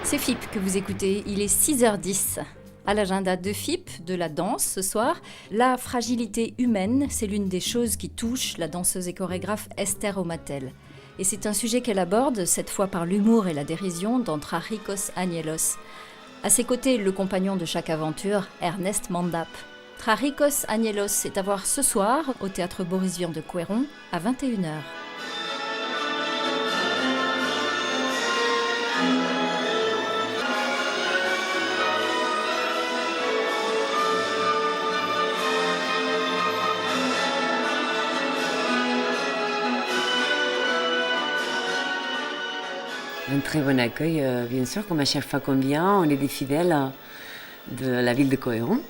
C'est FIP que vous écoutez, il est 6h10. À l'agenda de FIP, de la danse ce soir, la fragilité humaine, c'est l'une des choses qui touche la danseuse et chorégraphe Esther Omatel. Et c'est un sujet qu'elle aborde, cette fois par l'humour et la dérision, dans Trajicos Añelos. À ses côtés, le compagnon de chaque aventure, Ernest Mandap. Trajicos Añelos est à voir ce soir au théâtre Boris Vian de Couëron à 21h. Un très bon accueil, bien sûr, comme à chaque fois qu'on vient, on est des fidèles de la ville de Couëron.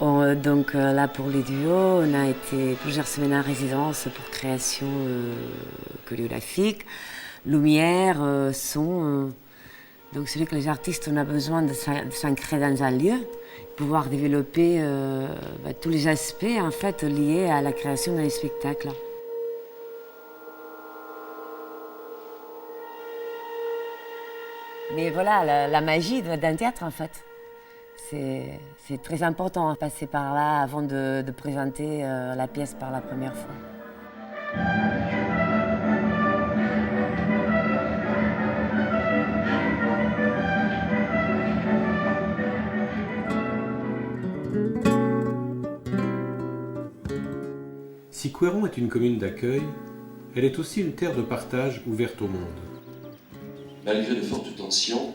Donc là, pour les duos, on a été plusieurs semaines en résidence pour création chorégraphique, lumière, son. Donc c'est vrai que les artistes, on a besoin de s'ancrer dans un lieu, pouvoir développer tous les aspects en fait, liés à la création d'un spectacle. Mais voilà, la magie d'un théâtre, en fait, c'est très important de passer par là avant de présenter la pièce par la première fois. Si Couëron est une commune d'accueil, elle est aussi une terre de partage ouverte au monde. Malgré de fortes tensions,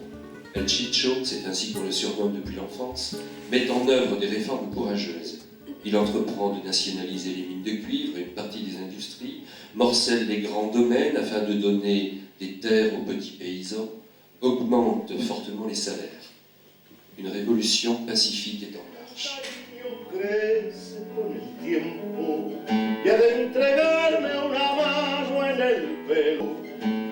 El Chicho, c'est ainsi qu'on le surnomme depuis l'enfance, met en œuvre des réformes courageuses. Il entreprend de nationaliser les mines de cuivre et une partie des industries, morcelle les grands domaines afin de donner des terres aux petits paysans, augmente fortement les salaires. Une révolution pacifique est en marche.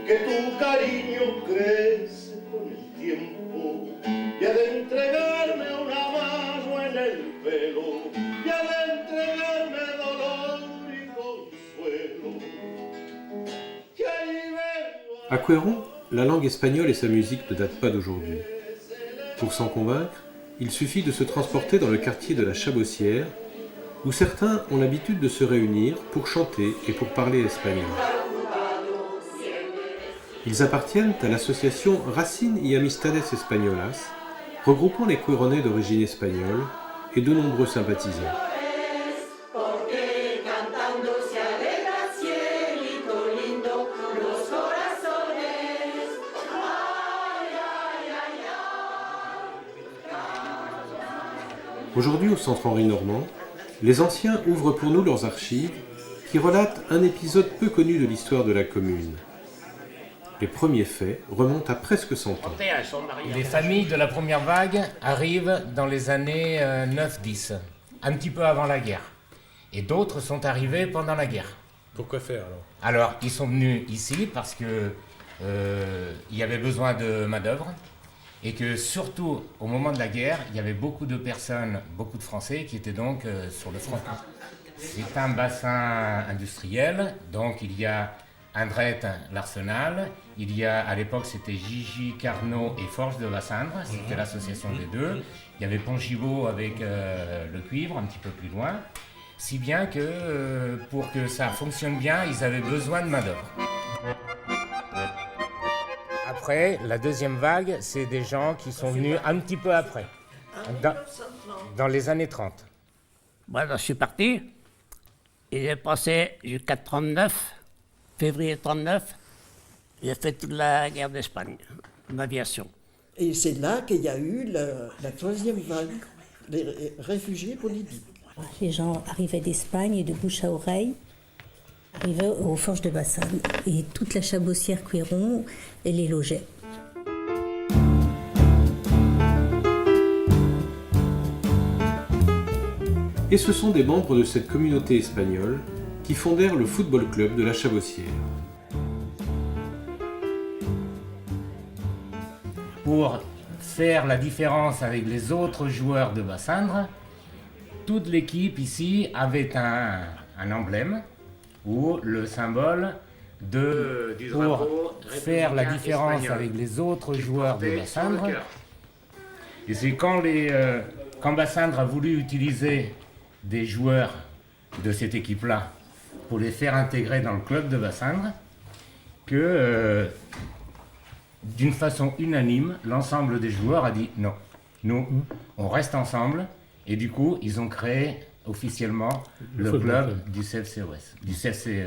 Que tu cariño crece con el tiempo y ha de entregarme una mano en el pelo y ha de entregarme dolor y consuelo. À Couëron, la langue espagnole et sa musique ne datent pas d'aujourd'hui. Pour s'en convaincre, il suffit de se transporter dans le quartier de la Chabossière, où certains ont l'habitude de se réunir pour chanter et pour parler espagnol. Ils appartiennent à l'association Racines y Amistades Españolas, regroupant les Couéronnais d'origine espagnole et de nombreux sympathisants. Aujourd'hui, au Centre Henri Normand, les anciens ouvrent pour nous leurs archives qui relatent un épisode peu connu de l'histoire de la commune. Les premiers faits remontent à presque 100 ans. Les familles de la première vague arrivent dans les années 9-10, un petit peu avant la guerre. Et d'autres sont arrivés pendant la guerre. Pourquoi faire alors ? Alors, ils sont venus ici parce que il y avait besoin de main-d'œuvre et que surtout au moment de la guerre, il y avait beaucoup de personnes, beaucoup de Français qui étaient donc sur le front. C'est un bassin industriel, donc il y a Andrette, l'Arsenal, il y a, à l'époque, c'était Gigi, Carnot et Forges de Vassindre, c'était l'association des deux. Il y avait Pont-Gibaud avec le cuivre, un petit peu plus loin. Si bien que, pour que ça fonctionne bien, ils avaient besoin de main-d'œuvre. Après, la deuxième vague, c'est des gens qui sont venus un petit peu après, dans les années 30. Moi, je suis parti, et j'ai passé jusqu'à 39. Février 39, j'ai fait toute la guerre d'Espagne, l'aviation. Et c'est là qu'il y a eu la troisième vague, les réfugiés politiques. Les gens arrivaient d'Espagne et de bouche à oreille, arrivaient aux Forges de Bassane. Et toute la Chabossière Couëron, elle les logeait. Et ce sont des membres de cette communauté espagnole qui fondèrent le football club de la Chabossière. Pour faire la différence avec les autres joueurs de Bassindre, toute l'équipe ici avait un emblème où le symbole pour faire la différence avec les autres joueurs de Bassindre. Et c'est quand Bassindre a voulu utiliser des joueurs de cette équipe-là pour les faire intégrer dans le club de Bassindre, que d'une façon unanime, l'ensemble des joueurs a dit non, nous, on reste ensemble, et du coup, ils ont créé officiellement le club du CFCOS, du CFC.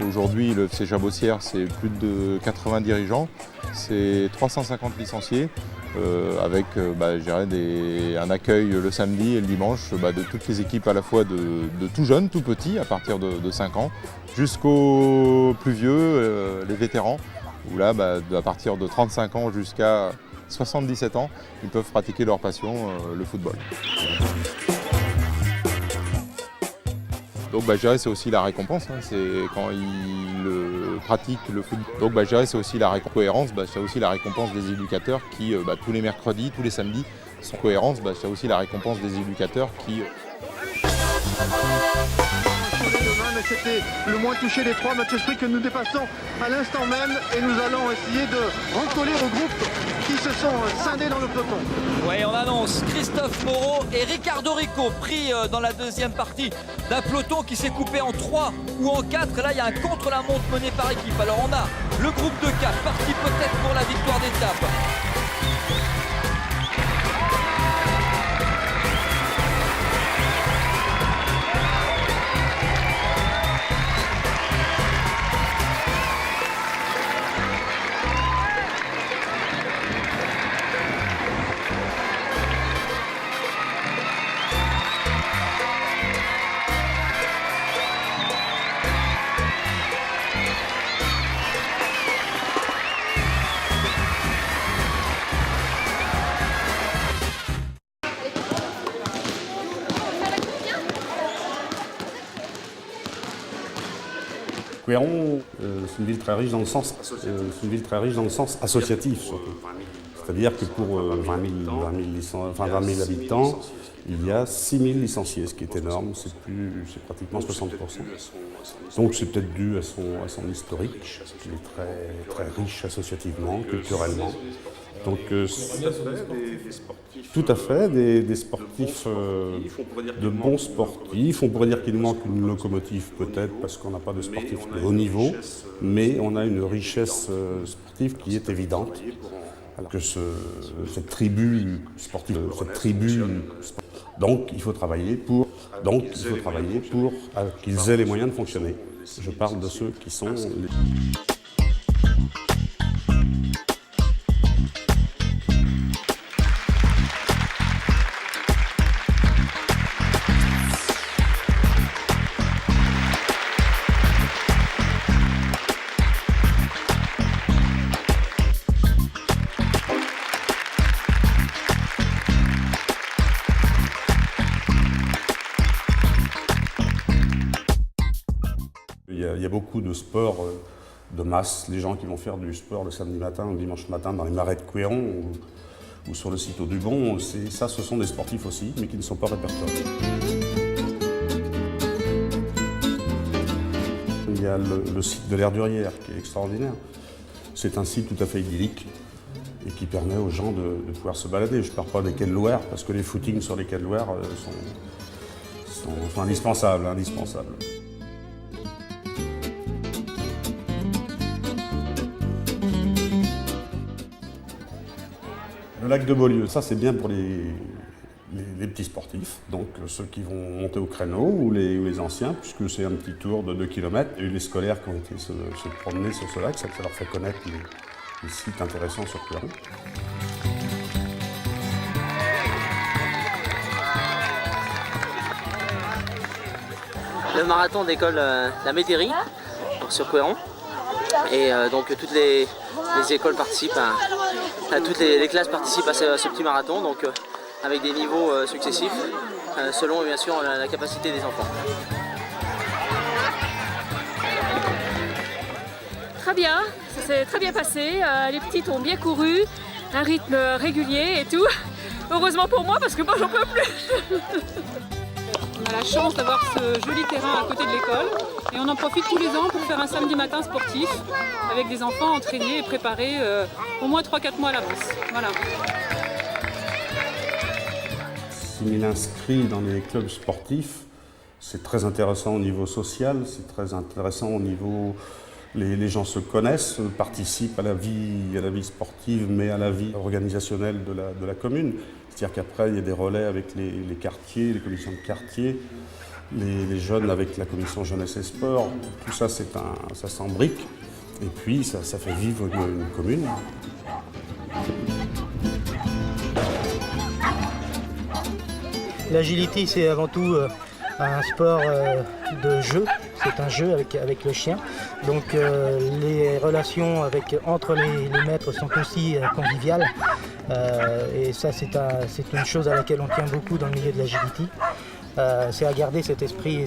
Aujourd'hui, le FC Chabossière, c'est plus de 80 dirigeants, c'est 350 licenciés, avec je dirais un accueil le samedi et le dimanche de toutes les équipes, à la fois de tout jeunes, tout petits, à partir de 5 ans, jusqu'aux plus vieux, les vétérans, où là, à partir de 35 ans jusqu'à 77 ans, ils peuvent pratiquer leur passion, le football. Donc je dirais c'est aussi la récompense, c'est quand ils pratiquent le football. Donc je dirais c'est aussi la cohérence, c'est aussi la récompense des éducateurs qui tous les mercredis, tous les samedis sont cohérence, c'est aussi la récompense des éducateurs qui... Mais c'était le moins touché des trois matchs esprits que nous dépassons à l'instant même et nous allons essayer de recoller au groupe qui se sont scindés dans le peloton. Ouais, on annonce Christophe Moreau et Ricardo Rico pris dans la deuxième partie d'un peloton qui s'est coupé en 3 ou en 4. Là, il y a un contre-la-montre mené par équipe. Alors on a le groupe de 4 parti peut-être pour la victoire d'étape. Couëron, c'est une ville très riche dans le sens, associatif surtout. C'est-à-dire que pour 20 000 habitants, il y a 6 000 licenciés, ce qui est énorme, c'est pratiquement 60%. Donc c'est peut-être dû à son historique, qui est très, très riche associativement, culturellement. Donc tout à fait, des sportifs, de bons sportifs. On pourrait dire qu'il nous manque une locomotive peut-être parce qu'on n'a pas de sportifs de haut niveau, mais on a une richesse sportive qui est évidente. Alors que cette tribu sportive, donc il faut travailler pour qu'ils aient les moyens de fonctionner. Je parle de ceux qui sont les... Il y a beaucoup de sports de masse, les gens qui vont faire du sport le samedi matin ou le dimanche matin dans les marais de Couëron ou sur le site du Bon, ce sont des sportifs aussi, mais qui ne sont pas répertoriés. Il y a le site de l'Erdurière qui est extraordinaire. C'est un site tout à fait idyllique et qui permet aux gens de pouvoir se balader. Je ne parle pas des quais de Loire, parce que les footings sur les quais de Loire sont indispensables. Le lac de Beaulieu, ça c'est bien pour les petits sportifs, donc ceux qui vont monter au créneau ou les anciens, puisque c'est un petit tour de 2 km. Il y a eu les scolaires qui ont été se promener sur ce lac, ça leur fait connaître les sites intéressants sur Couëron. Le marathon d'école la Métairie sur Couëron. Et donc toutes les écoles participent, toutes les classes participent à ce petit marathon, donc avec des niveaux successifs, selon bien sûr la capacité des enfants. Très bien, ça s'est très bien passé, les petites ont bien couru, un rythme régulier et tout. Heureusement pour moi parce que moi j'en peux plus. On a la chance d'avoir ce joli terrain à côté de l'école et on en profite tous les ans pour faire un samedi matin sportif avec des enfants entraînés et préparés au moins 3-4 mois à l'avance. Voilà. Il inscrit dans les clubs sportifs, c'est très intéressant au niveau social, c'est très intéressant au niveau... Les gens se connaissent, participent à la vie sportive, mais à la vie organisationnelle de la commune. C'est-à-dire qu'après, il y a des relais avec les quartiers, les commissions de quartier, les jeunes avec la commission jeunesse et sport. Tout ça, ça s'embrique. Et puis, ça fait vivre une commune. L'agility, c'est avant tout un sport de jeu. C'est un jeu avec le chien. Donc les relations entre les maîtres sont aussi conviviales. Et ça, c'est une chose à laquelle on tient beaucoup dans le milieu de l'agility. C'est à garder cet esprit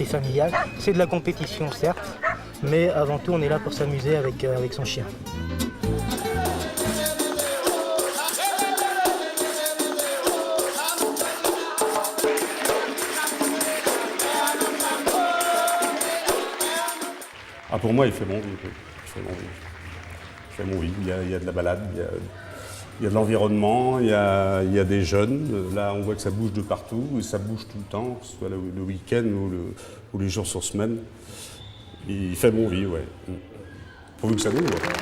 familial. C'est de la compétition, certes, mais avant tout, on est là pour s'amuser avec son chien. Ah, pour moi, il fait bon vivre. Il fait bon vivre. Il y a de la balade, il y a de l'environnement, il y a des jeunes. Là, on voit que ça bouge de partout, et ça bouge tout le temps, que ce soit le week-end ou les jours sur semaine. Il fait bon vivre, ouais. Pourvu que ça bouge. Ouais.